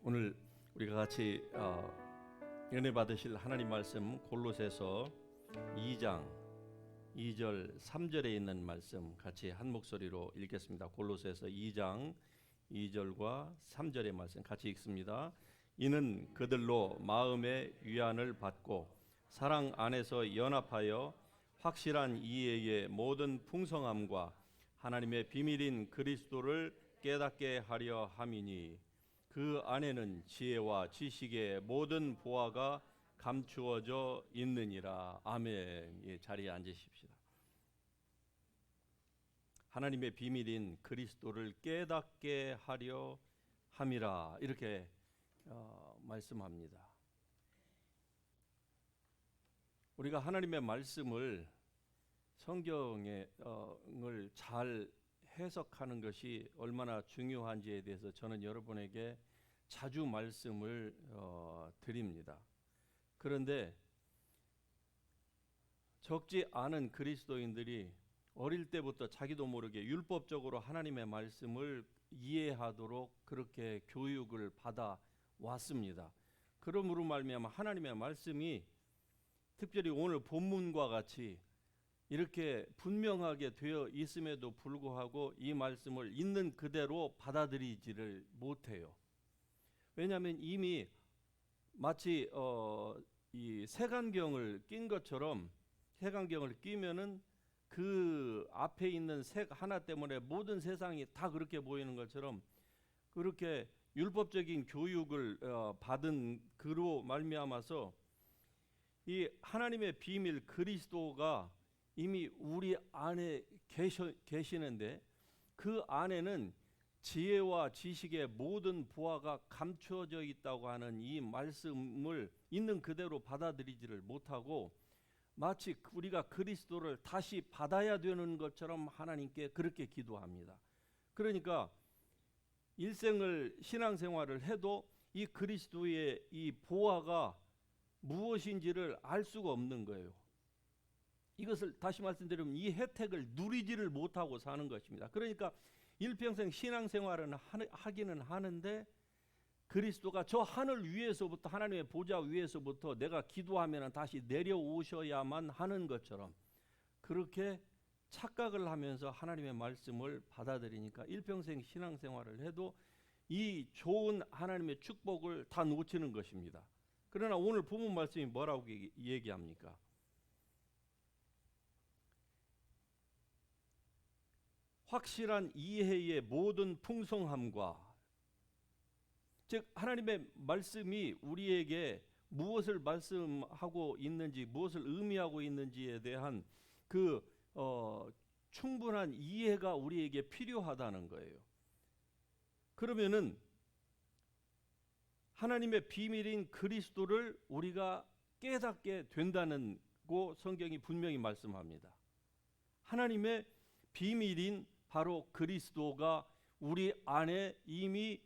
오늘 우리가 같이 은혜 받으실 하나님 말씀 골로새서 2장 2절 3절에 있는 말씀 같이 한 목소리로 읽겠습니다. 골로새서 2장 2절과 3절의 말씀 같이 읽습니다. 이는 그들로 마음의 위안을 받고 사랑 안에서 연합하여 확실한 이해의 모든 풍성함과 하나님의 비밀인 그리스도를 깨닫게 하려 함이니 그 안에는 지혜와 지식의 모든 보화가 감추어져 있느니라. 아멘. 예, 자리에 앉으십시다. 하나님의 비밀인 그리스도를 깨닫게 하려 함이라. 이렇게 말씀합니다. 우리가 하나님의 말씀을 성경을 잘 해석하는 것이 얼마나 중요한지에 대해서 저는 여러분에게 자주 말씀을 드립니다. 그런데 적지 않은 그리스도인들이 어릴 때부터 자기도 모르게 율법적으로 하나님의 말씀을 이해하도록 그렇게 교육을 받아 왔습니다. 그러므로 말미암아 하나님의 말씀이 특별히 오늘 본문과 같이 이렇게 분명하게 되어 있음에도 불구하고 이 말씀을 있는 그대로 받아들이지를 못해요. 왜냐하면 이미 마치 이 색안경을 낀 것처럼, 색안경을 끼면은 그 앞에 있는 색 하나 때문에 모든 세상이 다 그렇게 보이는 것처럼, 그렇게 율법적인 교육을 받은 그로 말미암아서 이 하나님의 비밀 그리스도가 이미 우리 안에 계시는데, 그 안에는 지혜와 지식의 모든 보화가 감추어져 있다고 하는 이 말씀을 있는 그대로 받아들이지를 못하고, 마치 우리가 그리스도를 다시 받아야 되는 것처럼 하나님께 그렇게 기도합니다. 그러니까 일생을 신앙생활을 해도 이 그리스도의 이 보화가 무엇인지를 알 수가 없는 거예요. 이것을 다시 말씀드리면 이 혜택을 누리지를 못하고 사는 것입니다. 그러니까 일평생 신앙생활은 하기는 하는데, 그리스도가 저 하늘 위에서부터, 하나님의 보좌 위에서부터 내가 기도하면 다시 내려오셔야만 하는 것처럼 그렇게 착각을 하면서 하나님의 말씀을 받아들이니까 일평생 신앙생활을 해도 이 좋은 하나님의 축복을 다 놓치는 것입니다. 그러나 오늘 본문 말씀이 뭐라고 얘기합니까? 확실한 이해의 모든 풍성함과, 즉 하나님의 말씀이 우리에게 무엇을 말씀하고 있는지, 무엇을 의미하고 있는지에 대한 그 충분한 이해가 우리에게 필요하다는 거예요. 그러면은 하나님의 비밀인 그리스도를 우리가 깨닫게 된다는 거 성경이 분명히 말씀합니다. 하나님의 비밀인 바로 그리스도가 우리 안에 이미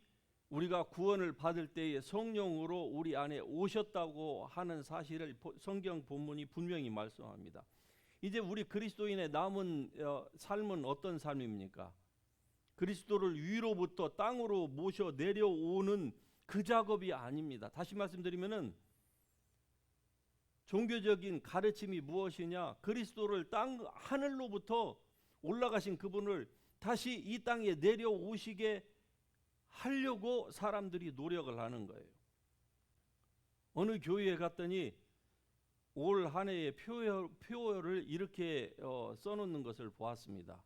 우리가 구원을 받을 때에 성령으로 우리 안에 오셨다고 하는 사실을 성경 본문이 분명히 말씀합니다. 이제 우리 그리스도인의 남은 삶은 어떤 삶입니까? 그리스도를 위로부터 땅으로 모셔 내려오는 그 작업이 아닙니다. 다시 말씀드리면은 종교적인 가르침이 무엇이냐? 그리스도를 하늘로부터 올라가신 그분을 다시 이 땅에 내려오시게 하려고 사람들이 노력을 하는 거예요. 어느 교회에 갔더니 올 한 해의 표어를 이렇게 써놓는 것을 보았습니다.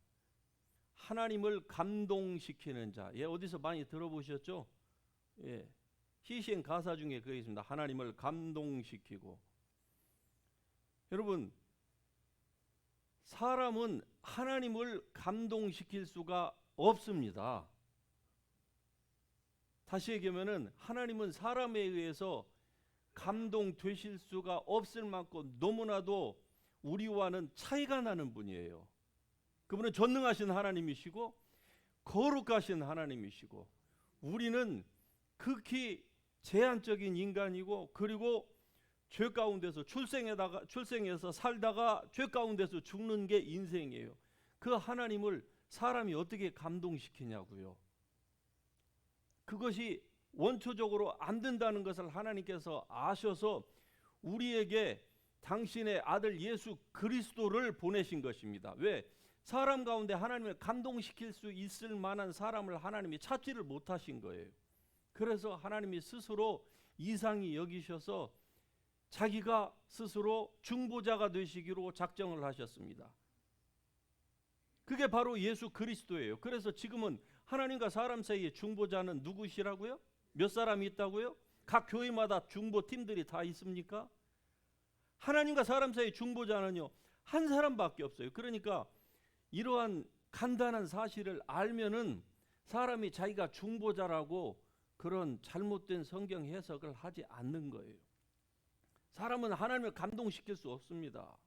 하나님을 감동시키는 자. 예, 어디서 많이 들어보셨죠? 예, 시시행 가사 중에 그게 있습니다. 하나님을 감동시키고. 여러분, 사람은 하나님을 감동시킬 수가 없습니다. 다시 얘기하면은 하나님은 사람에 의해서 감동되실 수가 없을 만큼 너무나도 우리와는 차이가 나는 분이에요. 그분은 전능하신 하나님이시고 거룩하신 하나님이시고, 우리는 극히 제한적인 인간이고, 그리고 죄 가운데서 출생해서 살다가 죄 가운데서 죽는 게 인생이에요. 그 하나님을 사람이 어떻게 감동시키냐고요. 그것이 원초적으로 안 된다는 것을 하나님께서 아셔서 우리에게 당신의 아들 예수 그리스도를 보내신 것입니다. 왜? 사람 가운데 하나님을 감동시킬 수 있을 만한 사람을 하나님이 찾지를 못하신 거예요. 그래서 하나님이 스스로 이상히 여기셔서 자기가 스스로 중보자가 되시기로 작정을 하셨습니다. 그게 바로 예수 그리스도예요. 그래서 지금은 하나님과 사람 사이의 중보자는 누구시라고요? 몇 사람이 있다고요? 각 교회마다 중보팀들이 다 있습니까? 하나님과 사람 사이의 중보자는요, 한 사람밖에 없어요. 그러니까 이러한 간단한 사실을 알면은 사람이 자기가 중보자라고 그런 잘못된 성경 해석을 하지 않는 거예요. 사람은 하나님을 감동시킬 수 없습니다.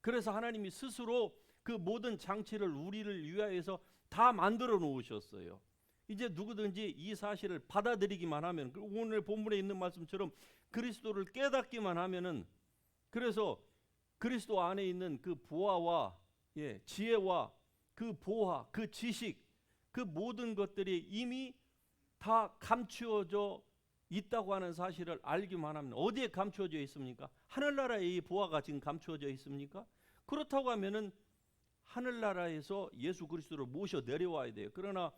그래서 하나님이 스스로 그 모든 장치를 우리를 위하여서 다 만들어 놓으셨어요. 이제 누구든지 이 사실을 받아들이기만 하면, 오늘 본문에 있는 말씀처럼 그리스도를 깨닫기만 하면은, 그래서 그리스도 안에 있는 그 보화와 지혜와 그 보화, 그 지식, 그 모든 것들이 이미 다 감추어져 있다고 하는 사실을 알기만 하면, 어디에 감추어져 있습니까? 하늘나라에 이 보화가 지금 감추어져 있습니까? 그렇다고 하면은 하늘나라에서 예수 그리스도를 모셔 내려와야 돼요. 그러나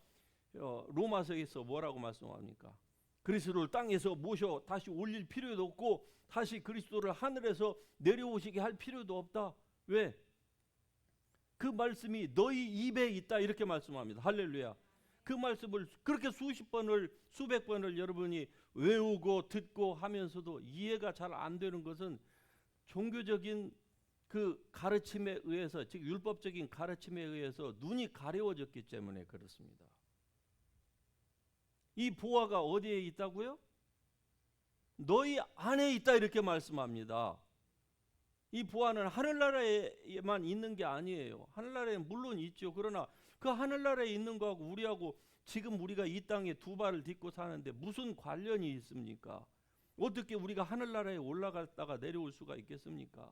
로마서에서 뭐라고 말씀합니까? 그리스도를 땅에서 모셔 다시 올릴 필요도 없고 다시 그리스도를 하늘에서 내려오시게 할 필요도 없다. 왜? 그 말씀이 너희 입에 있다, 이렇게 말씀합니다. 할렐루야. 그 말씀을 그렇게 수십 번을, 수백 번을 여러분이 외우고 듣고 하면서도 이해가 잘 안 되는 것은 종교적인 그 가르침에 의해서, 즉 율법적인 가르침에 의해서 눈이 가려워졌기 때문에 그렇습니다. 이 보화가 어디에 있다고요? 너희 안에 있다, 이렇게 말씀합니다. 이 보화는 하늘나라에만 있는 게 아니에요. 하늘나라에 물론 있죠. 그러나 그 하늘나라에 있는 거하고 우리하고 지금 우리가 이 땅에 두 발을 딛고 사는데 무슨 관련이 있습니까? 어떻게 우리가 하늘나라에 올라갔다가 내려올 수가 있겠습니까?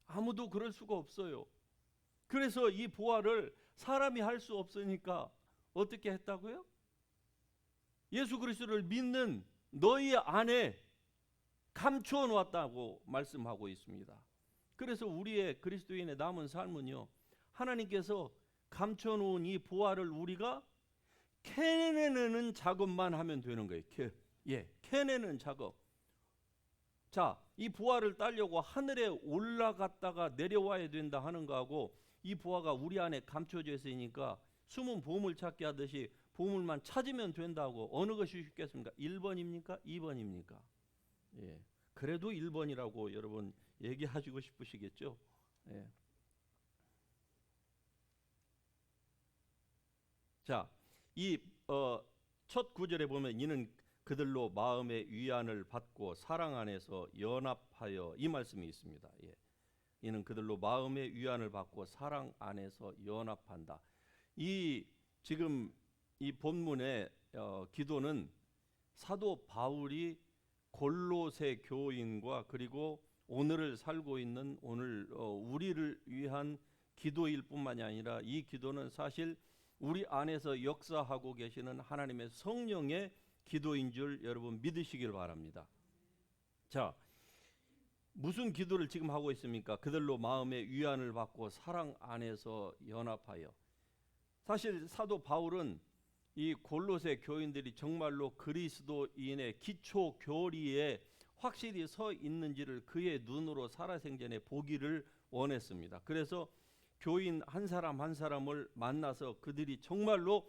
아무도 그럴 수가 없어요. 그래서 이 보화를 사람이 할 수 없으니까 어떻게 했다고요? 예수 그리스도를 믿는 너희 안에 감추어 놓았다고 말씀하고 있습니다. 그래서 우리의 그리스도인의 남은 삶은요, 하나님께서 감춰 놓은 이 보화를 우리가 캐내는 작업만 하면 되는 거예요. 캐내는 작업. 자, 이 보화를 따려고 하늘에 올라갔다가 내려와야 된다 하는 거하고, 이 보화가 우리 안에 감춰져 있으니까 숨은 보물 찾기 하듯이 보물만 찾으면 된다고, 어느 것이 쉽겠습니까? 1번입니까? 2번입니까? 그래도 1번이라고 여러분 얘기하시고 싶으시겠죠? 자, 이 첫 구절에 보면 이는 그들로 마음의 위안을 받고 사랑 안에서 연합하여, 이 말씀이 있습니다. 이는 그들로 마음의 위안을 받고 사랑 안에서 연합한다. 이 지금 이 본문의 기도는 사도 바울이 골로새 교인과 그리고 오늘을 살고 있는 오늘 우리를 위한 기도일 뿐만이 아니라, 이 기도는 사실 우리 안에서 역사하고 계시는 하나님의 성령의 기도인 줄 여러분 믿으시길 바랍니다. 자, 무슨 기도를 지금 하고 있습니까? 그들로 마음의 위안을 받고 사랑 안에서 연합하여. 사실 사도 바울은 이 골로새 교인들이 정말로 그리스도인의 기초 교리에 확실히 서 있는지를 그의 눈으로 살아생전에 보기를 원했습니다. 그래서 교인 한 사람 한 사람을 만나서 그들이 정말로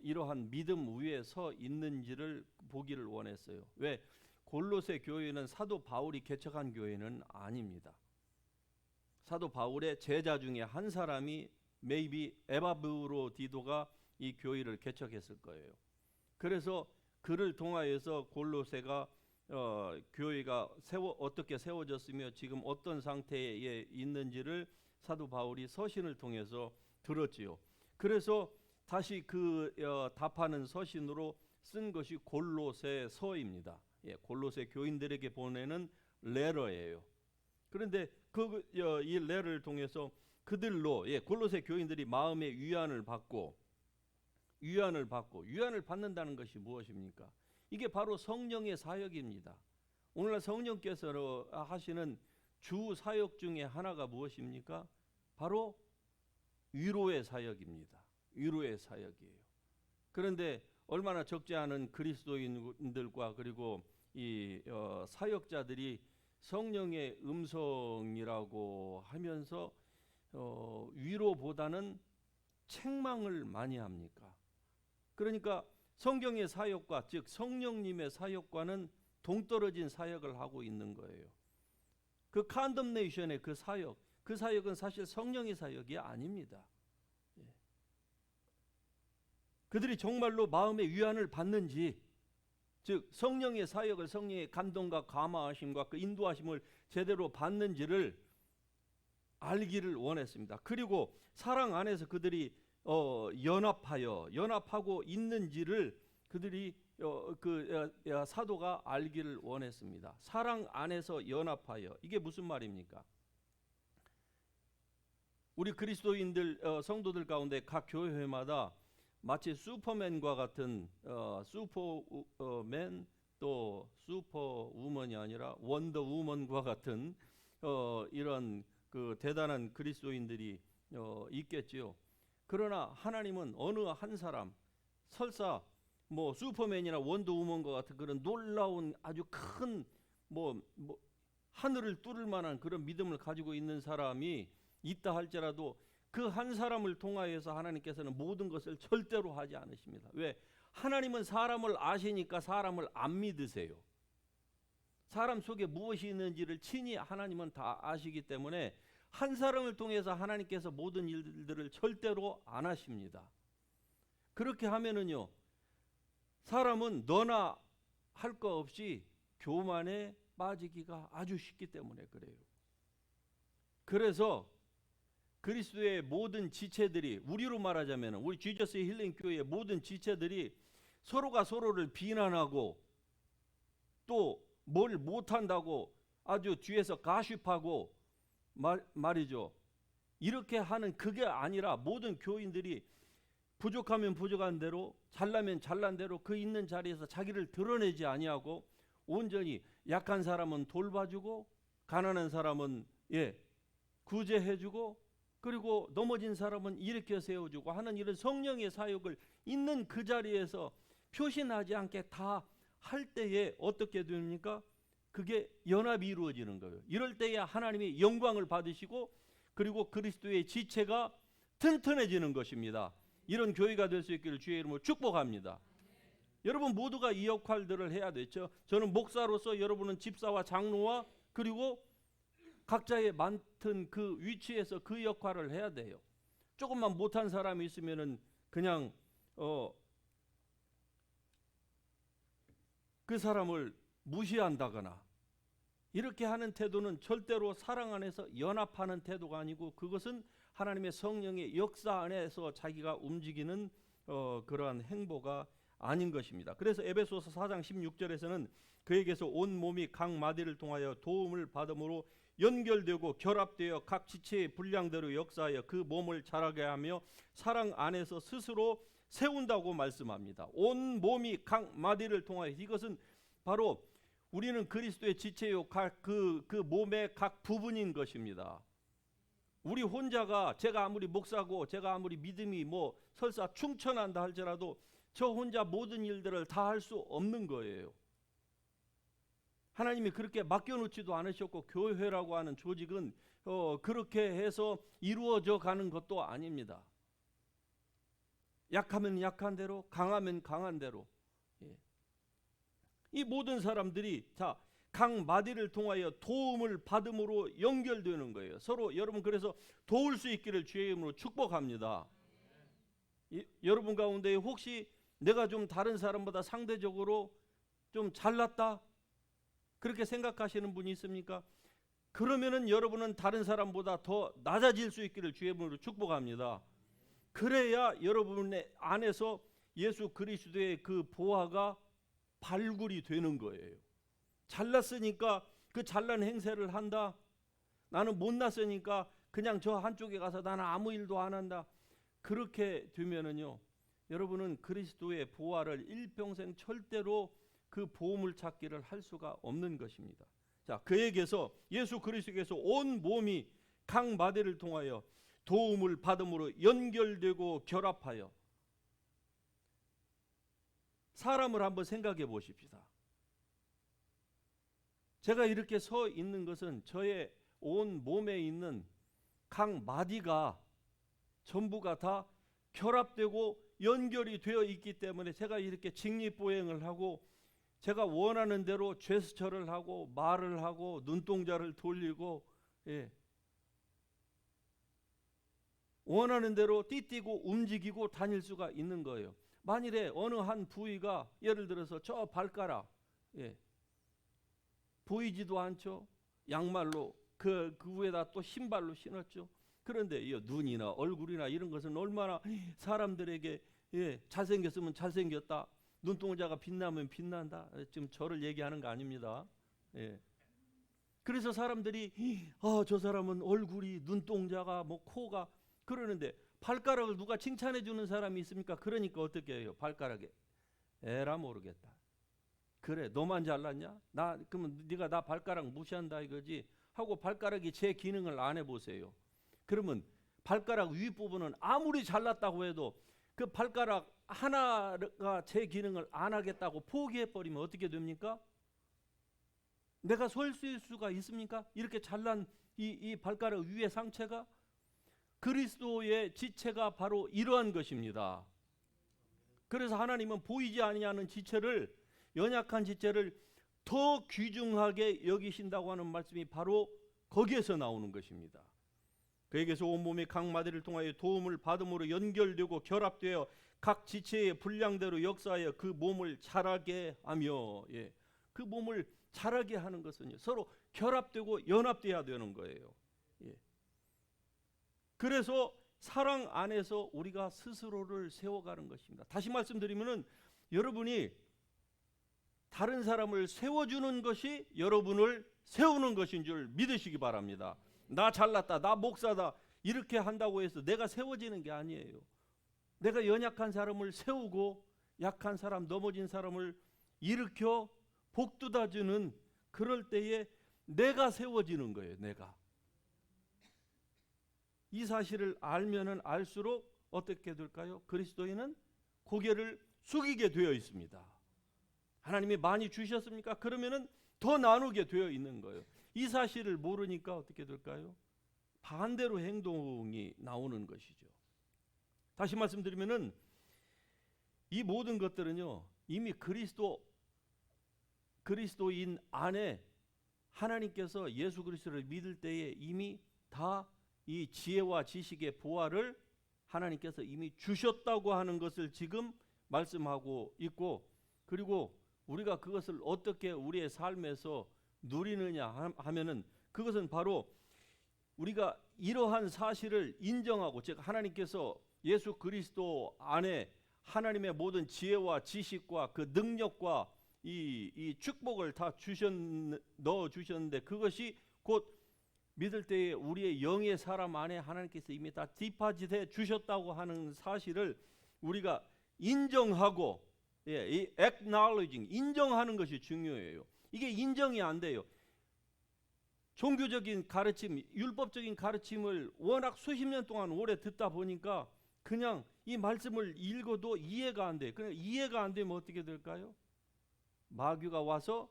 이러한 믿음 위에 서 있는지를 보기를 원했어요. 왜? 골로새 교회는 사도 바울이 개척한 교회는 아닙니다. 사도 바울의 제자 중에 한 사람이 maybe 에바브로디도가 이 교회를 개척했을 거예요. 그래서 그를 통하여서 골로새가 교회가 어떻게 세워졌으며 지금 어떤 상태에 있는지를 사도 바울이 서신을 통해서 들었지요. 그래서 다시 그 답하는 서신으로 쓴 것이 골로새서입니다. 골로새 교인들에게 보내는 레터예요. 그런데 이 레터를 통해서 그들로 골로새 교인들이 마음의 위안을 받고 위안을 받고, 위안을 받는다는 것이 무엇입니까? 이게 바로 성령의 사역입니다. 오늘날 성령께서 하시는 주 사역 중에 하나가 무엇입니까? 바로 위로의 사역입니다. 위로의 사역이에요. 그런데 얼마나 적지 않은 그리스도인들과 그리고 이 사역자들이 성령의 음성이라고 하면서 위로보다는 책망을 많이 합니까? 그러니까 성경의 사역과, 즉 성령님의 사역과는 동떨어진 사역을 하고 있는 거예요. 그 컨덤네이션의 그 사역은 사실 성령의 사역이 아닙니다. 그들이 정말로 마음의 위안을 받는지, 즉 성령의 사역을, 성령의 감동과 감화하심과 그 인도하심을 제대로 받는지를 알기를 원했습니다. 그리고 사랑 안에서 그들이 연합하고 있는지를 그들이 사도가 알기를 원했습니다. 사랑 안에서 연합하여, 이게 무슨 말입니까? 우리 그리스도인들 성도들 가운데 각 교회마다 마치 슈퍼맨과 같은 슈퍼맨, 또 슈퍼우먼이 아니라 원더우먼과 같은 이런 그 대단한 그리스도인들이 있겠지요. 그러나 하나님은 어느 한 사람, 설사 뭐 슈퍼맨이나 원더우먼과 같은 그런 놀라운 아주 큰 하늘을 뚫을 만한 그런 믿음을 가지고 있는 사람이 있다 할지라도 그 한 사람을 통하여서 하나님께서는 모든 것을 절대로 하지 않으십니다. 왜? 하나님은 사람을 아시니까 사람을 안 믿으세요. 사람 속에 무엇이 있는지를 친히 하나님은 다 아시기 때문에 한 사람을 통해서 하나님께서 모든 일들을 절대로 안 하십니다. 그렇게 하면은요, 사람은 너나 할 거 없이 교만에 빠지기가 아주 쉽기 때문에 그래요. 그래서 그리스도의 모든 지체들이, 우리로 말하자면 우리 지저스 힐링 교회의 모든 지체들이 서로가 서로를 비난하고 또 뭘 못한다고 아주 뒤에서 가십하고 말이죠. 이렇게 하는 그게 아니라 모든 교인들이 부족하면 부족한 대로, 잘나면 잘난 대로 그 있는 자리에서 자기를 드러내지 아니하고 온전히 약한 사람은 돌봐주고, 가난한 사람은 구제해주고, 그리고 넘어진 사람은 일으켜 세워주고 하는 이런 성령의 사역을 있는 그 자리에서 표신하지 않게 다 할 때에 어떻게 됩니까? 그게 연합이 이루어지는 거예요. 이럴 때에 하나님의 영광을 받으시고, 그리고 그리스도의 지체가 튼튼해지는 것입니다. 이런 교회가 될 수 있기를 주의 이름으로 축복합니다. 여러분 모두가 이 역할들을 해야 되죠. 저는 목사로서, 여러분은 집사와 장로와 그리고 각자의 맡은 그 위치에서 그 역할을 해야 돼요. 조금만 못한 사람이 있으면은 그냥 그 사람을 무시한다거나 이렇게 하는 태도는 절대로 사랑 안에서 연합하는 태도가 아니고, 그것은 하나님의 성령의 역사 안에서 자기가 움직이는 그러한 행보가 아닌 것입니다. 그래서 에베소서 4장 16절에서는 그에게서 온 몸이 각 마디를 통하여 도움을 받음으로 연결되고 결합되어 각 지체의 분량대로 역사하여 그 몸을 자라게 하며 사랑 안에서 스스로 세운다고 말씀합니다. 온 몸이 각 마디를 통하여, 이것은 바로 우리는 그리스도의 지체요, 그 몸의 각 부분인 것입니다. 우리 혼자가, 제가 아무리 목사고 제가 아무리 믿음이 설사 충천한다 할지라도 저 혼자 모든 일들을 다 할 수 없는 거예요. 하나님이 그렇게 맡겨놓지도 않으셨고, 교회라고 하는 조직은 그렇게 해서 이루어져 가는 것도 아닙니다. 약하면 약한 대로, 강하면 강한 대로, 이 모든 사람들이 각 마디를 통하여 도움을 받음으로 연결되는 거예요. 서로 여러분 그래서 도울 수 있기를 주의 이름으로 축복합니다. 여러분 가운데 혹시 내가 좀 다른 사람보다 상대적으로 좀 잘났다 그렇게 생각하시는 분이 있습니까? 그러면은 여러분은 다른 사람보다 더 낮아질 수 있기를 주의 이름으로 축복합니다. 그래야 여러분의 안에서 예수 그리스도의 그 보화가 발굴이 되는 거예요. 잘났으니까 그 잘난 행세를 한다. 나는 못났으니까 그냥 저 한쪽에 가서 나는 아무 일도 안 한다. 그렇게 되면은요, 여러분은 그리스도의 보화를 일평생 절대로 그 보물 찾기를 할 수가 없는 것입니다. 자, 그에게서 예수 그리스도께서 온 몸이 각 마디를 통하여 도움을 받음으로 연결되고 결합하여, 사람을 한번 생각해 보십시다. 제가 이렇게 서 있는 것은 저의 온 몸에 있는 각 마디가 전부가 다 결합되고 연결이 되어 있기 때문에 제가 이렇게 직립보행을 하고 제가 원하는 대로 제스처를 하고 말을 하고 눈동자를 돌리고, 원하는 대로 띠띠고 움직이고 다닐 수가 있는 거예요. 만일에 어느 한 부위가, 예를 들어서 저 발가락, 보이지도 않죠. 양말로 그 위에다 또 신발로 신었죠. 그런데 이 눈이나 얼굴이나 이런 것은 얼마나 사람들에게 잘생겼으면 잘생겼다, 눈동자가 빛나면 빛난다, 지금 저를 얘기하는 거 아닙니다. 그래서 사람들이 저 사람은 얼굴이, 눈동자가, 뭐 코가, 그러는데 발가락을 누가 칭찬해 주는 사람이 있습니까? 그러니까 어떻게 해요? 발가락에 에라 모르겠다. 그래, 너만 잘났냐? 그러면 네가 나 발가락 무시한다 이거지 하고 발가락이 제 기능을 안 해보세요. 그러면 발가락 윗부분은 아무리 잘났다고 해도 그 발가락 하나가 제 기능을 안 하겠다고 포기해버리면 어떻게 됩니까? 내가 설 수가 있습니까? 이렇게 잘난 이 발가락 위의 상체가. 그리스도의 지체가 바로 이러한 것입니다. 그래서 하나님은 보이지 아니하는 지체를, 연약한 지체를 더 귀중하게 여기신다고 하는 말씀이 바로 거기에서 나오는 것입니다. 그에게서 온몸의 각 마디를 통하여 도움을 받음으로 연결되고 결합되어 각 지체의 분량대로 역사하여 그 몸을 자라게 하며, 그 몸을 자라게 하는 것은요, 서로 결합되고 연합돼야 되는 거예요. 그래서 사랑 안에서 우리가 스스로를 세워가는 것입니다. 다시 말씀드리면은 여러분이 다른 사람을 세워주는 것이 여러분을 세우는 것인 줄 믿으시기 바랍니다. 나 잘났다, 나 목사다, 이렇게 한다고 해서 내가 세워지는 게 아니에요. 내가 연약한 사람을 세우고 약한 사람, 넘어진 사람을 일으켜 복돋아주는, 그럴 때에 내가 세워지는 거예요. 내가. 이 사실을 알면은 알수록 어떻게 될까요? 그리스도인은 고개를 숙이게 되어 있습니다. 하나님이 많이 주셨습니까? 그러면은 더 나누게 되어 있는 거예요. 이 사실을 모르니까 어떻게 될까요? 반대로 행동이 나오는 것이죠. 다시 말씀드리면은 이 모든 것들은요, 이미 그리스도인 안에 하나님께서 예수 그리스도를 믿을 때에 이미 다 이 지혜와 지식의 보화를 하나님께서 이미 주셨다고 하는 것을 지금 말씀하고 있고, 그리고 우리가 그것을 어떻게 우리의 삶에서 누리느냐 하면은 그것은 바로 우리가 이러한 사실을 인정하고, 즉 하나님께서 예수 그리스도 안에 하나님의 모든 지혜와 지식과 그 능력과 이 축복을 다 넣어 주셨는데, 그것이 곧 믿을 때에 우리의 영의 사람 안에 하나님께서 이미 다 디파짓해 주셨다고 하는 사실을 우리가 인정하고, 이 acknowledging, 인정하는 것이 중요해요. 이게 인정이 안 돼요. 종교적인 가르침, 율법적인 가르침을 워낙 수십 년 동안 오래 듣다 보니까 그냥 이 말씀을 읽어도 이해가 안 돼요. 그냥 이해가 안 되면 어떻게 될까요? 마귀가 와서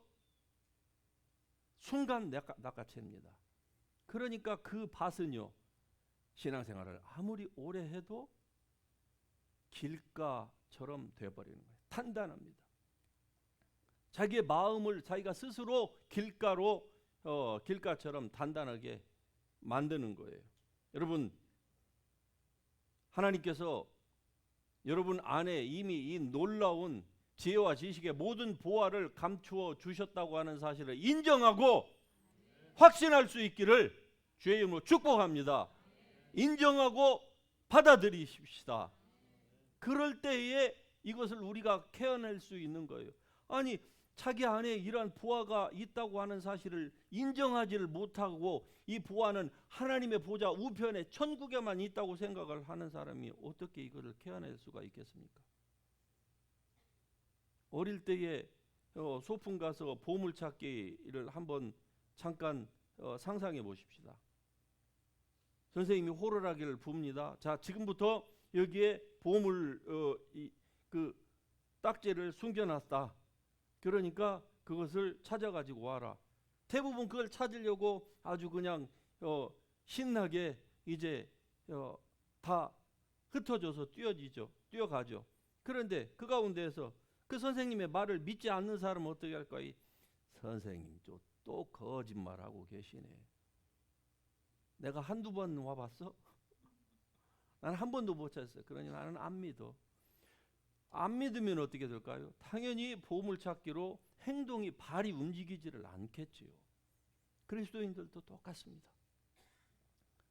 순간 낚아챕니다. 그러니까 그 밭은요, 신앙생활을 아무리 오래 해도 길가처럼 되어버리는 거예요. 단단합니다. 자기의 마음을 자기가 스스로 길가처럼 단단하게 만드는 거예요. 여러분, 하나님께서 여러분 안에 이미 이 놀라운 지혜와 지식의 모든 보화를 감추어 주셨다고 하는 사실을 인정하고 확신할 수 있기를 주의 이름으로 축복합니다. 인정하고 받아들이십시다. 그럴 때에 이것을 우리가 캐어낼 수 있는 거예요. 아니, 자기 안에 이러한 보화가 있다고 하는 사실을 인정하지를 못하고 이 보화는 하나님의 보좌 우편에 천국에만 있다고 생각을 하는 사람이 어떻게 이거를 캐어낼 수가 있겠습니까? 어릴 때에 소풍 가서 보물찾기를 한번 잠깐 상상해 보십시다. 선생님이 호루라기를 붑니다. 자, 지금부터 여기에 보물 그 딱지를 숨겨놨다. 그러니까 그것을 찾아가지고 와라. 대부분 그걸 찾으려고 아주 그냥 신나게 이제 다 흩어져서 뛰어가죠. 그런데 그 가운데에서 그 선생님의 말을 믿지 않는 사람은 어떻게 할까요? 선생님 또 거짓말하고 계시네. 내가 한두 번 와봤어? 나는 한 번도 못 찾았어요. 그러니 나는 안 믿어. 안 믿으면 어떻게 될까요? 당연히 보물찾기로 발이 움직이지를 않겠지요. 그리스도인들도 똑같습니다.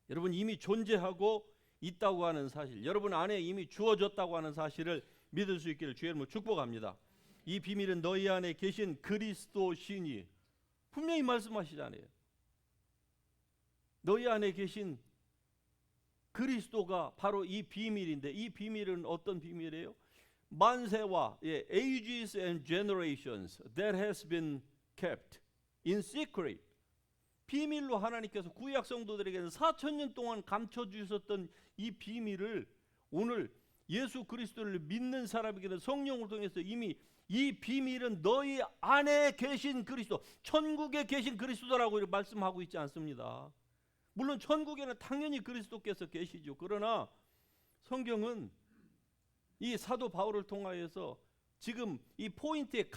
여러분, 이미 존재하고 있다고 하는 사실, 여러분 안에 이미 주어졌다고 하는 사실을 믿을 수 있기를 주의 이름으로 축복합니다. 이 비밀은 너희 안에 계신 그리스도 신이 분명히 말씀하시잖아요. 너희 안에 계신 그리스도가 바로 이 비밀인데, 이 비밀은 어떤 비밀이에요? 만세와 ages and generations that has been kept in secret. 비밀로 하나님께서 구약 성도들에게는 4,000년 동안 감춰주셨던 이 비밀을 오늘 예수 그리스도를 믿는 사람에게는 성령을 통해서 이미 이 비밀은 너희 안에 계신 그리스도, 천국에 계신 그리스도라고 말씀하고 있지 않습니다. 물론 천국에는 당연히 그리스도께서 계시죠. 그러나 성경은 이 사도 바울을 통하여서 지금 이 포인트의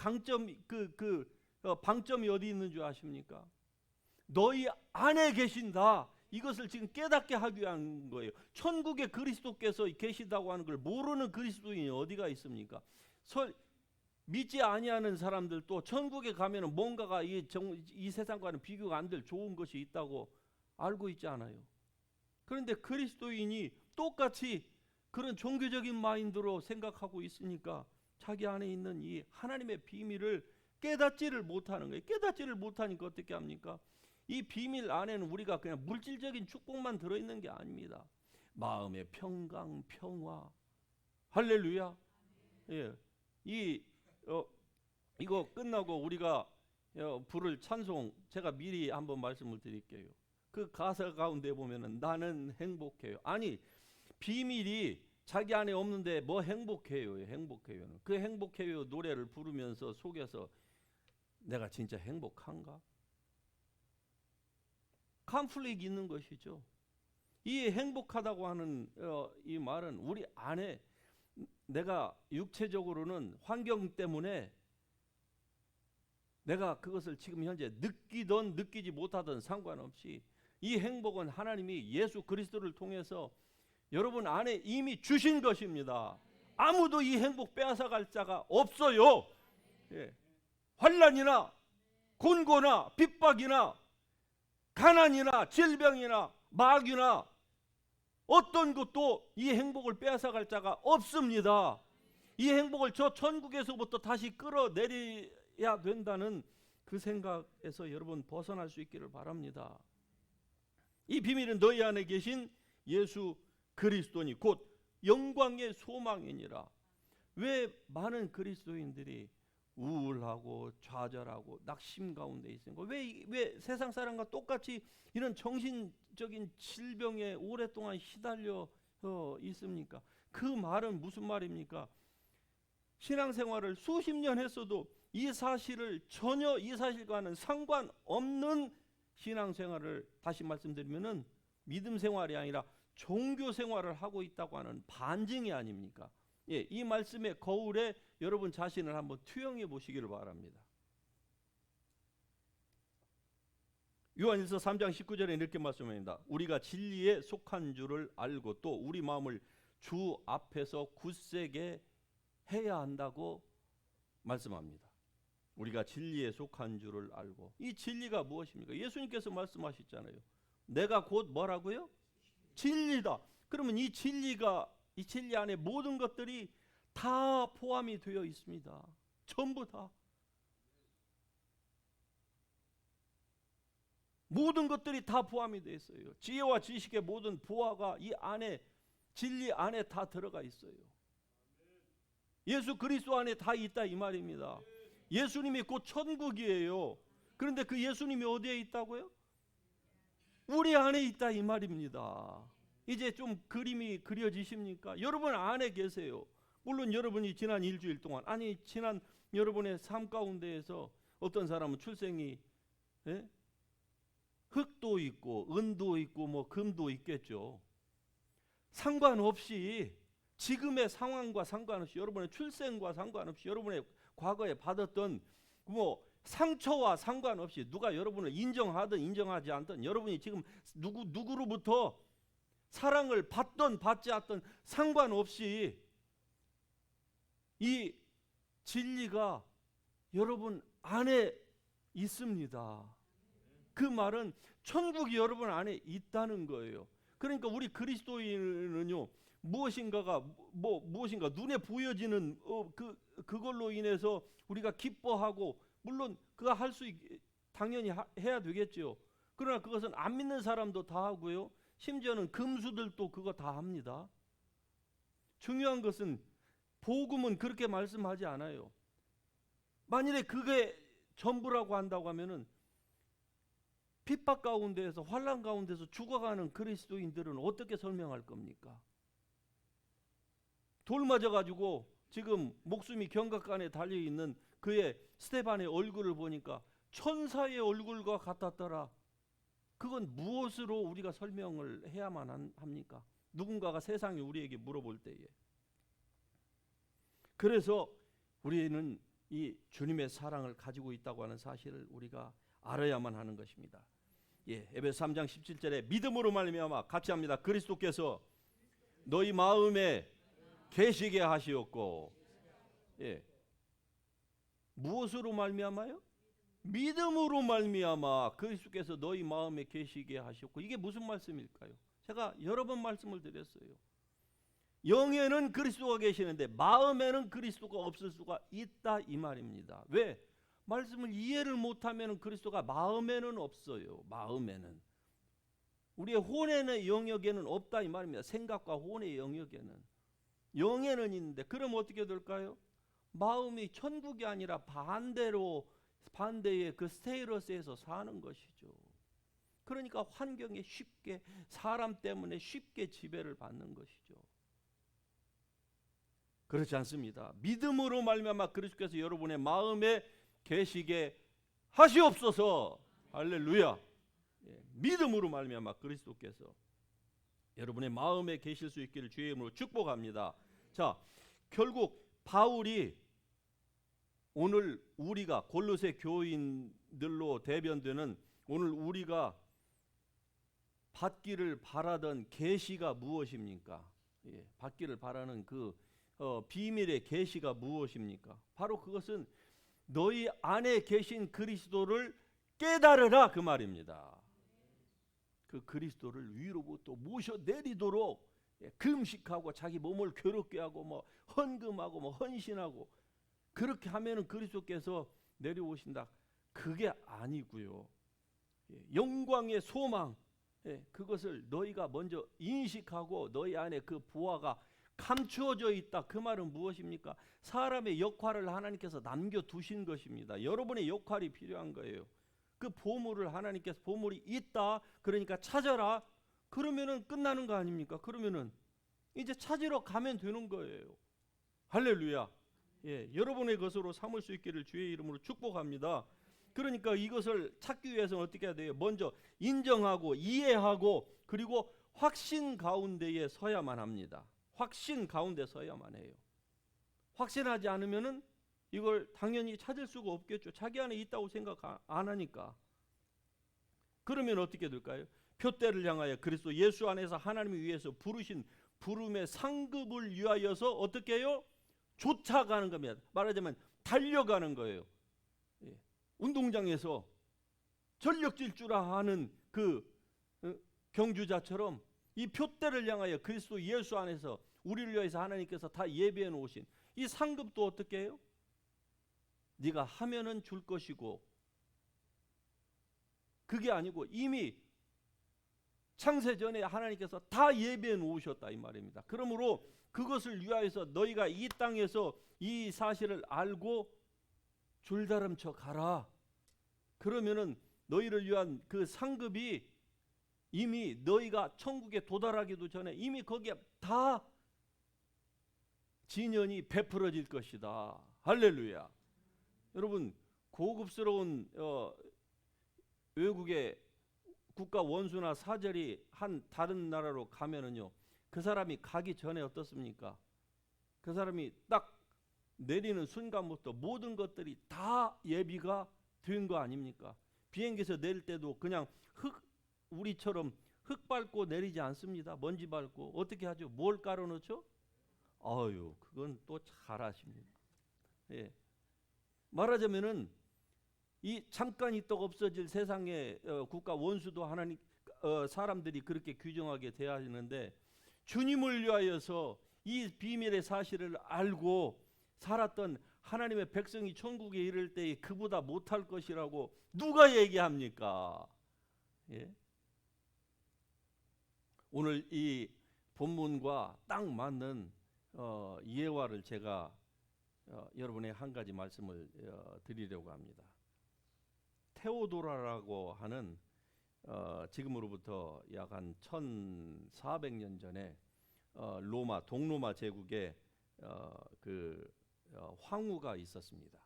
방점이 어디 있는 줄 아십니까? 너희 안에 계신다. 이것을 지금 깨닫게 하기 위한 거예요. 천국에 그리스도께서 계시다고 하는 걸 모르는 그리스도인이 어디가 있습니까? 믿지 아니하는 사람들도 천국에 가면은 뭔가가 이 세상과는 비교가 안 될 좋은 것이 있다고 알고 있지 않아요. 그런데 그리스도인이 똑같이 그런 종교적인 마인드로 생각하고 있으니까 자기 안에 있는 이 하나님의 비밀을 깨닫지를 못하는 거예요. 깨닫지를 못하니까 어떻게 합니까? 이 비밀 안에는 우리가 그냥 물질적인 축복만 들어있는 게 아닙니다. 마음의 평강, 평화, 할렐루야. 예, 이거 끝나고 우리가 부를 찬송 제가 미리 한번 말씀을 드릴게요. 그 가사 가운데 보면은 나는 행복해요. 아니, 비밀이 자기 안에 없는데 뭐 행복해요. 행복해요는 그 행복해요 노래를 부르면서 속에서 내가 진짜 행복한가? 컨플릭이 있는 것이죠. 이 행복하다고 하는 이 말은 우리 안에 내가 육체적으로는 환경 때문에 내가 그것을 지금 현재 느끼든 느끼지 못하든 상관없이 이 행복은 하나님이 예수 그리스도를 통해서 여러분 안에 이미 주신 것입니다. 아무도 이 행복 빼앗아갈 자가 없어요. 예. 환난이나 곤고나 핍박이나 가난이나 질병이나 마귀나 어떤 것도 이 행복을 빼앗아갈 자가 없습니다. 이 행복을 저 천국에서부터 다시 끌어내려야 된다는 그 생각에서 여러분 벗어날 수 있기를 바랍니다. 이 비밀은 너희 안에 계신 예수 그리스도니 곧 영광의 소망이니라. 왜 많은 그리스도인들이 우울하고 좌절하고 낙심 가운데 있습니까? 왜 세상 사람과 똑같이 이런 정신적인 질병에 오랫동안 시달려 있습니까? 그 말은 무슨 말입니까? 신앙생활을 수십 년 했어도 이 사실을 전혀 이 사실과는 상관없는 신앙생활을 다시 말씀드리면은 믿음 생활이 아니라 종교 생활을 하고 있다고 하는 반증이 아닙니까? 예, 이 말씀의 거울에 여러분 자신을 한번 투영해 보시기를 바랍니다. 요한일서 3장 19절에 이렇게 말씀합니다. 우리가 진리에 속한 줄을 알고 또 우리 마음을 주 앞에서 굳세게 해야 한다고 말씀합니다. 우리가 진리에 속한 줄을 알고, 이 진리가 무엇입니까? 예수님께서 말씀하셨잖아요. 내가 곧 뭐라고요? 진리다. 그러면 이 진리 안에 모든 것들이 다 포함이 되어 있습니다. 전부 다. 모든 것들이 다 포함이 되어 있어요. 지혜와 지식의 모든 보화가 이 안에 진리 안에 다 들어가 있어요. 예수 그리스도 안에 다 있다 이 말입니다. 예수님이 곧 천국이에요. 그런데 그 예수님이 어디에 있다고요? 우리 안에 있다 이 말입니다. 이제 좀 그림이 그려지십니까? 여러분 안에 계세요. 물론 여러분이 지난 일주일 동안, 아니 지난 여러분의 삶 가운데에서 어떤 사람은 출생이 흙도 있고 은도 있고 뭐 금도 있겠죠. 상관없이, 지금의 상황과 상관없이, 여러분의 출생과 상관없이, 여러분의 과거에 받았던 뭐 상처와 상관없이, 누가 여러분을 인정하든 인정하지 않든, 여러분이 지금 누구로부터 사랑을 받든 받지 않든 상관없이 이 진리가 여러분 안에 있습니다. 그 말은 천국이 여러분 안에 있다는 거예요. 그러니까 우리 그리스도인은요, 무엇인가 눈에 보여지는 그걸로 인해서 우리가 기뻐하고, 물론 그거 당연히 해야 되겠죠. 그러나 그것은 안 믿는 사람도 다 하고요, 심지어는 금수들도 그거 다 합니다. 중요한 것은 복음은 그렇게 말씀하지 않아요. 만일에 그게 전부라고 한다고 하면은 핍박 가운데에서, 환난 가운데서 죽어가는 그리스도인들은 어떻게 설명할 겁니까? 돌 맞아가지고 지금 목숨이 경각간에 달려있는 그의 스데반의 얼굴을 보니까 천사의 얼굴과 같았더라. 그건 무엇으로 우리가 설명을 해야만 합니까? 누군가가 세상에 우리에게 물어볼 때에. 그래서 우리는 이 주님의 사랑을 가지고 있다고 하는 사실을 우리가 알아야만 하는 것입니다. 에베소 3장 17절에 믿음으로 말미암아, 같이 합니다. 그리스도께서 너희 마음에 계시게 하시었고, 무엇으로 말미암아요? 믿음으로 말미암아 그리스도께서 너희 마음에 계시게 하셨고. 이게 무슨 말씀일까요? 제가 여러 번 말씀을 드렸어요. 영에는 그리스도가 계시는데 마음에는 그리스도가 없을 수가 있다 이 말입니다. 왜? 말씀을 이해를 못하면 그리스도가 마음에는 없어요. 마음에는, 우리의 혼의 영역에는 없다 이 말입니다. 생각과 혼의 영역에는, 영에는 있는데, 그럼 어떻게 될까요? 마음이 천국이 아니라 반대의 그 스테이러스에서 사는 것이죠. 그러니까 환경에 쉽게, 사람 때문에 쉽게 지배를 받는 것이죠. 그렇지 않습니다. 믿음으로 말미암아 그리스도께서 여러분의 마음에 계시게 하시옵소서. 할렐루야. 믿음으로 말미암아 그리스도께서 여러분의 마음에 계실 수 있기를 주의 이름으로 축복합니다. 자, 결국 바울이 오늘 우리가 골로새 교인들로 대변되는, 오늘 우리가 받기를 바라던 계시가 무엇입니까? 받기를 바라는 그 비밀의 계시가 무엇입니까? 바로 그것은 너희 안에 계신 그리스도를 깨달으라 그 말입니다. 그 그리스도를 위로부터 모셔내리도록 금식하고 자기 몸을 괴롭게 하고 뭐 헌금하고 뭐 헌신하고 그렇게 하면은 그리스도께서 내려오신다. 그게 아니고요. 영광의 소망, 그것을 너희가 먼저 인식하고 너희 안에 그 보화가 감추어져 있다. 그 말은 무엇입니까? 사람의 역할을 하나님께서 남겨두신 것입니다. 여러분의 역할이 필요한 거예요. 그 보물을 하나님께서, 보물이 있다 그러니까 찾아라. 그러면은 끝나는 거 아닙니까? 그러면은 이제 찾으러 가면 되는 거예요. 할렐루야. 여러분의 것으로 삼을 수 있기를 주의 이름으로 축복합니다. 그러니까 이것을 찾기 위해서는 어떻게 해야 돼요? 먼저 인정하고 이해하고 그리고 확신 가운데에 서야만 합니다. 확신 가운데 서야만 해요. 확신하지 않으면은 이걸 당연히 찾을 수가 없겠죠. 자기 안에 있다고 생각 안 하니까. 그러면 어떻게 될까요? 표대를 향하여 그리스도 예수 안에서 하나님이 위해서 부르신 부름의 상급을 위하여서 어떻게 해요? 쫓아가는 겁니다. 말하자면 달려가는 거예요. 운동장에서 전력 질주라 하는 그 경주자처럼 이 표대를 향하여 그리스도 예수 안에서 우리를 위해서 하나님께서 다 예비해 놓으신 이 상급도 어떻게 해요? 네가 하면은 줄 것이고, 그게 아니고 이미 창세 전에 하나님께서 다 예비해 놓으셨다 이 말입니다. 그러므로 그것을 위하여서 너희가 이 땅에서 이 사실을 알고 줄다름쳐 가라. 그러면은 너희를 위한 그 상급이 이미 너희가 천국에 도달하기도 전에 이미 거기에 다 진연이 베풀어질 것이다. 할렐루야. 여러분, 고급스러운 외국의 국가 원수나 사절이 한 다른 나라로 가면은요, 그 사람이 가기 전에 어떻습니까? 그 사람이 딱 내리는 순간부터 모든 것들이 다 예비가 된 거 아닙니까? 비행기에서 내릴 때도 그냥 우리처럼 흙 밟고 내리지 않습니다. 먼지 밟고. 어떻게 하죠? 뭘 깔아 놓죠? 아유, 그건 또 잘하십니다. 예. 말하자면은 이 잠깐 있다가 없어질 세상의 국가 원수도 하나님 사람들이 그렇게 규정하게 대하는데, 주님을 위하여서 이 비밀의 사실을 알고 살았던 하나님의 백성이 천국에 이를 때에 그보다 못할 것이라고 누가 얘기합니까? 예? 오늘 이 본문과 딱 맞는 예화를 제가 여러분의 한 가지 말씀을 드리려고 합니다. 테오도라라고 하는 지금으로부터 약 한 1400년 전에 동로마 제국에 황후가 있었습니다.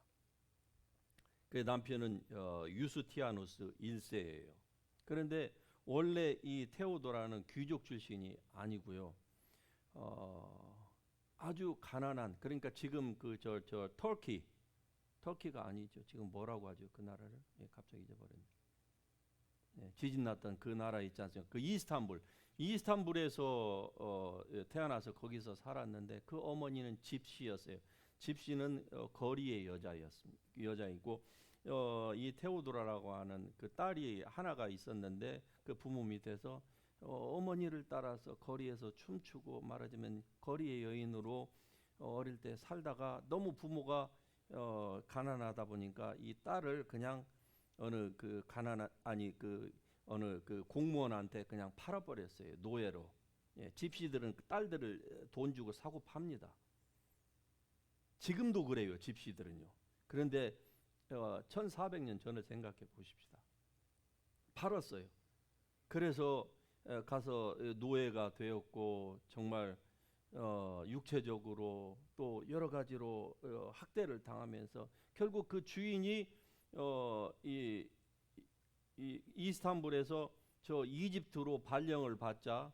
그 남편은 유스티아누스 1세예요. 그런데 원래 이 테오도라는 귀족 출신이 아니고요. 아주 가난한, 그러니까 지금 터키가 아니죠. 지금 뭐라고 하죠? 그 나라를? 예, 갑자기 잊어버렸네. 예, 지진 났던 그 나라 있지 않습니까? 그 이스탄불에서 태어나서 거기서 살았는데, 그 어머니는 집시였어요. 집시는 거리의 여자이고, 이 테오도라라고 하는 그 딸이 하나가 있었는데, 그 부모 밑에서 어머니를 따라서 거리에서 춤추고, 말하자면 거리의 여인으로 어릴 때 살다가 너무 부모가 가난하다 보니까 이 딸을 그냥 어느 그 공무원한테 그냥 팔아버렸어요. 노예로. 예, 집시들은 그 딸들을 돈 주고 사고 팝니다. 지금도 그래요, 집시들은요. 그런데 1400년 전을 생각해 보십시다. 팔았어요. 그래서 가서 노예가 되었고, 정말 육체적으로 또 여러 가지로 학대를 당하면서 결국 그 주인이 이 이스탄불에서 저 이집트로 발령을 받자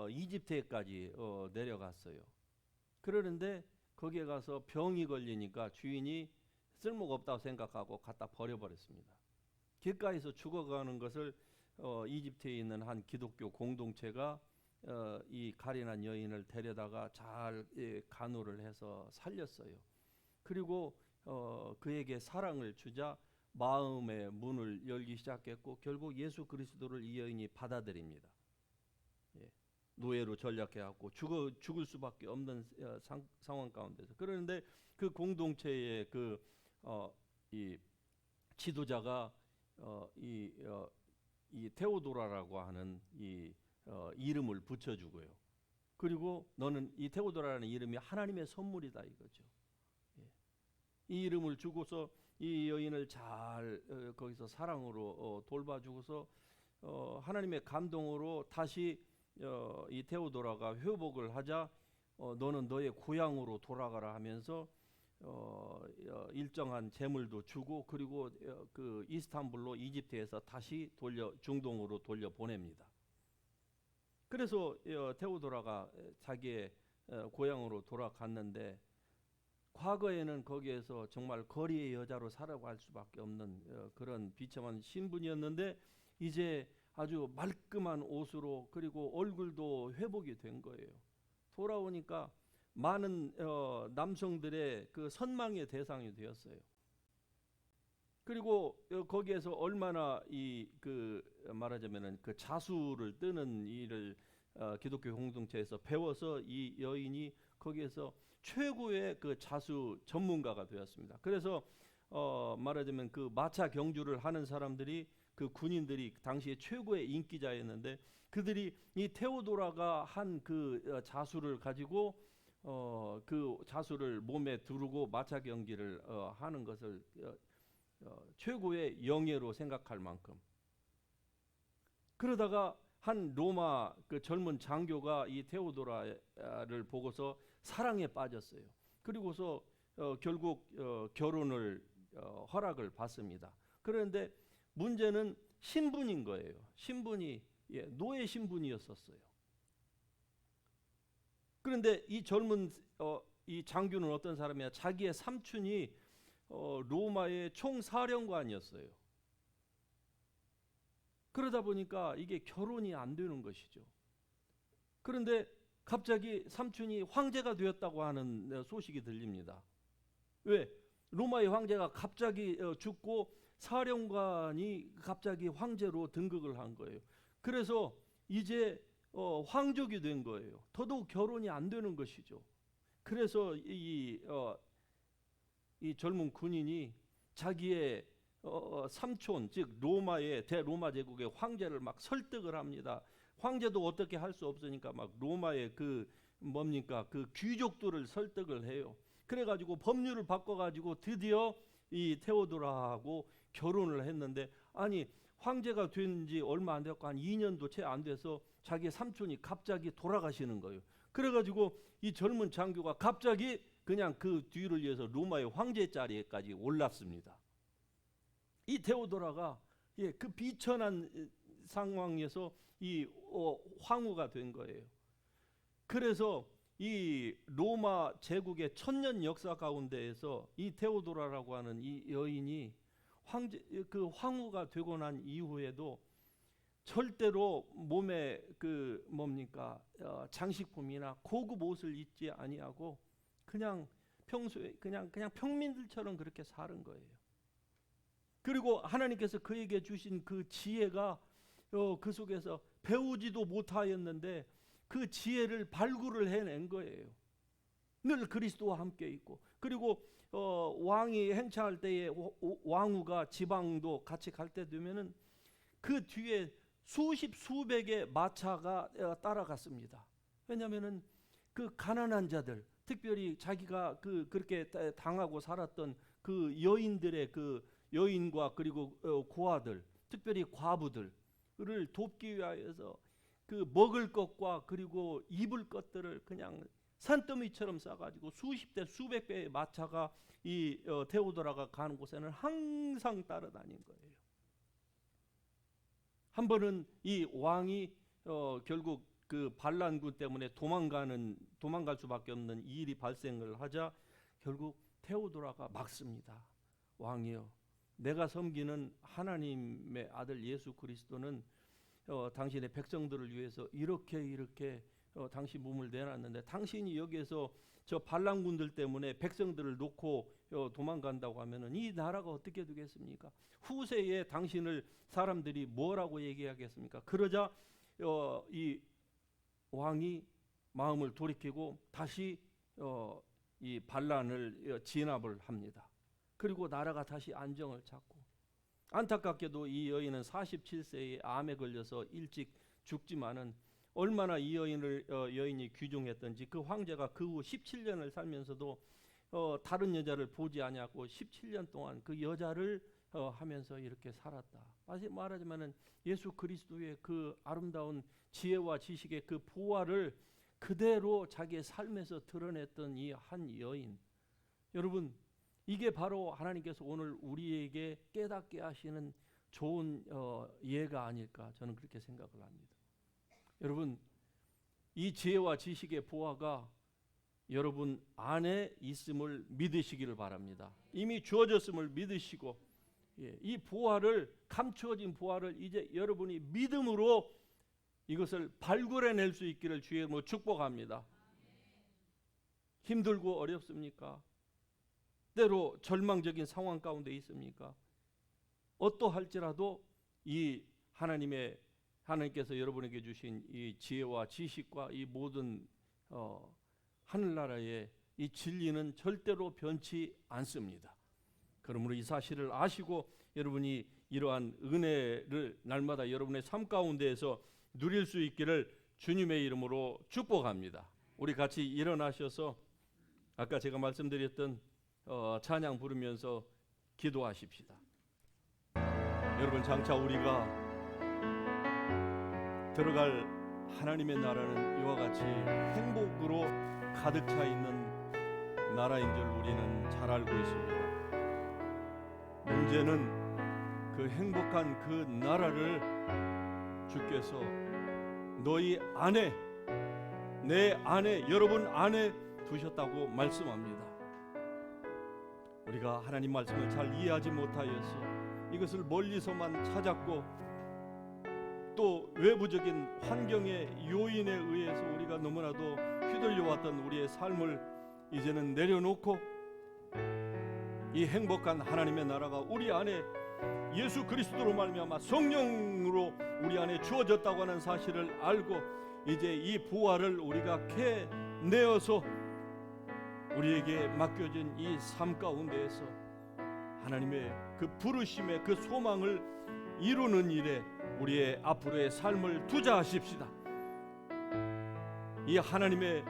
이집트에까지 내려갔어요. 그러는데 거기에 가서 병이 걸리니까 주인이 쓸모가 없다고 생각하고 갖다 버려버렸습니다. 길가에서 죽어가는 것을 이집트에 있는 한 기독교 공동체가 이 가련한 여인을 데려다가 잘 간호를 해서 살렸어요. 그리고 그에게 사랑을 주자 마음의 문을 열기 시작했고, 결국 예수 그리스도를 이 여인이 받아들입니다. 예. 노예로 전락해갖고 죽을 수밖에 없는 상황 가운데서. 그런데 그 공동체의 이 지도자가 이 테오도라라고 하는 이 이름을 붙여주고요. 그리고 너는 이 테오도라라는 이름이 하나님의 선물이다 이거죠. 예. 이 이름을 주고서 이 여인을 잘 거기서 사랑으로 돌봐주고서 하나님의 감동으로 다시 이 테오도라가 회복을 하자 너는 너의 고향으로 돌아가라 하면서 일정한 재물도 주고, 그리고 그 이스탄불로 이집트에서 다시 중동으로 돌려 보냅니다. 그래서 테오도라가 자기의 고향으로 돌아갔는데, 과거에는 거기에서 정말 거리의 여자로 살아갈 수밖에 없는 그런 비참한 신분이었는데, 이제 아주 말끔한 옷으로, 그리고 얼굴도 회복이 된 거예요. 돌아오니까 많은 남성들의 그 선망의 대상이 되었어요. 그리고 거기에서 얼마나 말하자면은 그 자수를 뜨는 일을 기독교 공동체에서 배워서 이 여인이 거기에서 최고의 그 자수 전문가가 되었습니다. 그래서 말하자면 그 마차 경주를 하는 사람들이 그 군인들이 당시에 최고의 인기자였는데 그들이 이 테오도라가 한 그 자수를 가지고 그 자수를 몸에 두르고 마차 경기를 하는 것을 최고의 영예로 생각할 만큼, 그러다가 한 로마 그 젊은 장교가 이 테오도라를 보고서 사랑에 빠졌어요. 그리고서 결국 결혼을 허락을 받습니다. 그런데 문제는 신분인 거예요. 신분이 노예 신분이었었어요. 그런데 이 젊은 이 장교는 어떤 사람이야? 자기의 삼촌이 로마의 총사령관이었어요. 그러다 보니까 이게 결혼이 안 되는 것이죠. 그런데 갑자기 삼촌이 황제가 되었다고 하는 소식이 들립니다. 왜? 로마의 황제가 갑자기 죽고 사령관이 갑자기 황제로 등극을 한 거예요. 그래서 이제 황족이 된 거예요. 더더욱 결혼이 안 되는 것이죠. 그래서 이 젊은 군인이 자기의 삼촌, 즉 로마의 대로마 제국의 황제를 막 설득을 합니다. 황제도 어떻게 할 수 없으니까 막 로마의 그 뭡니까 그 귀족들을 설득을 해요. 그래가지고 법률을 바꿔가지고 드디어 이 테오도라하고 결혼을 했는데, 아니 황제가 된 지 얼마 안 됐고 한 2년도 채 안 돼서 자기 삼촌이 갑자기 돌아가시는 거예요. 그래가지고 이 젊은 장교가 갑자기 그냥 그 뒤를 이어서 로마의 황제 자리에까지 올랐습니다. 이 테오도라가 그 비천한 상황에서 이 황후가 된 거예요. 그래서 이 로마 제국의 천년 역사 가운데에서 이 테오도라라고 하는 이 여인이 그 황후가 되고 난 이후에도 절대로 몸에 그 뭡니까 장식품이나 고급 옷을 입지 아니하고 그냥 평소에 그냥 평민들처럼 그렇게 사는 거예요. 그리고 하나님께서 그에게 주신 그 지혜가 그 속에서 배우지도 못하였는데 그 지혜를 발굴을 해낸 거예요. 늘 그리스도와 함께 있고, 그리고 왕이 행차할 때에 왕후가 지방도 같이 갈 때 되면은 그 뒤에 수십 수백의 마차가 따라갔습니다. 왜냐하면은 그 가난한 자들, 특별히 자기가 그렇게 당하고 살았던 그 여인들의 그 여인과 그리고 고아들, 특별히 과부들을 돕기 위하여서 그 먹을 것과 그리고 입을 것들을 그냥 산더미처럼 싸가지고 수십 대 수백 배의 마차가 이 테오도라가 가는 곳에는 항상 따라다닌 거예요. 한 번은 이 왕이 결국 그 반란군 때문에 도망갈 수밖에 없는 일이 발생을 하자 결국 테오도라가 막습니다. 왕이여, 내가 섬기는 하나님의 아들 예수 그리스도는 당신의 백성들을 위해서 이렇게 당신 몸을 내놨는데 당신이 여기에서 저 반란군들 때문에 백성들을 놓고 도망간다고 하면은 이 나라가 어떻게 되겠습니까? 후세에 당신을 사람들이 뭐라고 얘기하겠습니까? 그러자 이 왕이 마음을 돌이키고 다시 이 반란을 진압을 합니다. 그리고 나라가 다시 안정을 찾고, 안타깝게도 이 여인은 47세에 암에 걸려서 일찍 죽지만은 얼마나 이 여인이 귀중했던지 그 황제가 그 후 17년을 살면서도 다른 여자를 보지 아니하고 17년 동안 그 여자를 하면서 이렇게 살았다. 다시 말하자면은 예수 그리스도의 그 아름다운 지혜와 지식의 그 보화를 그대로 자기의 삶에서 드러냈던 이 한 여인. 여러분, 이게 바로 하나님께서 오늘 우리에게 깨닫게 하시는 좋은 예가 아닐까, 저는 그렇게 생각을 합니다. 여러분, 이 지혜와 지식의 보화가 여러분 안에 있음을 믿으시기를 바랍니다. 이미 주어졌음을 믿으시고, 이 보화를, 감추어진 보화를 이제 여러분이 믿음으로 이것을 발굴해낼 수 있기를 주의 이름으로 축복합니다. 힘들고 어렵습니까? 때로 절망적인 상황 가운데 있습니까? 어떠할지라도 이 하나님께서 여러분에게 주신 이 지혜와 지식과 이 모든 하늘나라의 이 진리는 절대로 변치 않습니다. 그러므로 이 사실을 아시고 여러분이 이러한 은혜를 날마다 여러분의 삶 가운데에서 누릴 수 있기를 주님의 이름으로 축복합니다. 우리 같이 일어나셔서 아까 제가 말씀드렸던 찬양 부르면서 기도하십시다. 여러분, 장차 우리가 들어갈 하나님의 나라는 이와 같이 행복으로 가득 차 있는 나라인 줄 우리는 잘 알고 있습니다. 문제는 그 행복한 그 나라를 주께서 너희 안에, 내 안에, 여러분 안에 두셨다고 말씀합니다. 우리가 하나님 말씀을 잘 이해하지 못하여서 이것을 멀리서만 찾았고 또 외부적인 환경의 요인에 의해서 우리가 너무나도 휘둘려왔던 우리의 삶을 이제는 내려놓고 이 행복한 하나님의 나라가 우리 안에 예수 그리스도로 말미암아 성령으로 우리 안에 주어졌다고 하는 사실을 알고 이제 이 부활을 우리가 캐내어서 우리에게 맡겨진 이 삶 가운데에서 하나님의 그 부르심의 그 소망을 이루는 일에 우리의 앞으로의 삶을 투자하십시다. 이 하나님의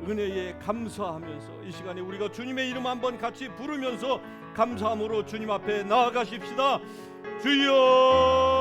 은혜에 감사하면서 이 시간에 우리가 주님의 이름 한번 같이 부르면서 감사함으로 주님 앞에 나아가십시다. 주여